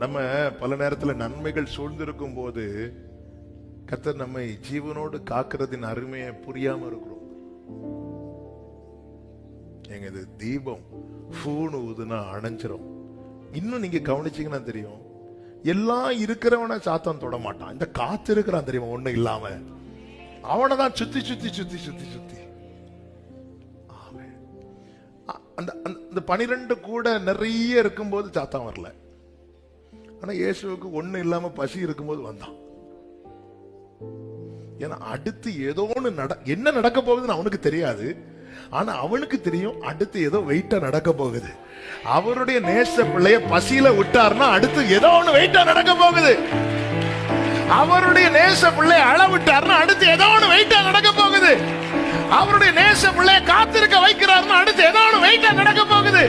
நம்ம பல நேரத்துல நன்மைகள் சூழ்ந்திருக்கும் போது கர்த்தர் நம்மை ஜீவனோடு காக்கிறதின் அருமையை புரியாம இருக்கிறோம். எங்க இது தீபம் பூணு ஊதுனா அணைஞ்சிரும். இன்னும் நீங்க கவனிச்சீங்கன்னா தெரியும், எல்லாம் இருக்கிறவன சாத்தான் தொட மாட்டான். இந்த காத்து இருக்கிறான் தெரியுமா, ஒண்ணு இல்லாம அவனதான் சுத்தி சுத்தி சுத்தி சுத்தி சுத்தி. அந்த 12 கூட நிறைய இருக்கும்போது சாத்தான் வரல. ஆனா இயேசுவுக்கு ஒண்ணு இல்லாம பசி இருக்கும்போது வந்தான். ஏன்னா அடுத்து ஏதோ ஒண்ணு என்ன நடக்க போகுதுன்னு அவனுக்கு தெரியாது. ஆனா அவனுக்கு தெரியும் அடுத்து ஏதோ வெயிட்டா நடக்க போகுது. அவருடைய நேச பிள்ளைய பசியில விட்டாருன்னா அடுத்து ஏதோ ஒண்ணு வெயிட்டா நடக்க போகுது. அவருடைய நேச பிள்ளைய அள விட்டாருன்னா அடுத்து ஏதோ ஒண்ணு வெயிட்டா நடக்க போகுது. அவருடைய நேச பிள்ளைய காத்திருக்க வைக்கிறாருன்னா அடுத்து ஏதோ ஒண்ணு வெயிட்டா நடக்க போகுது.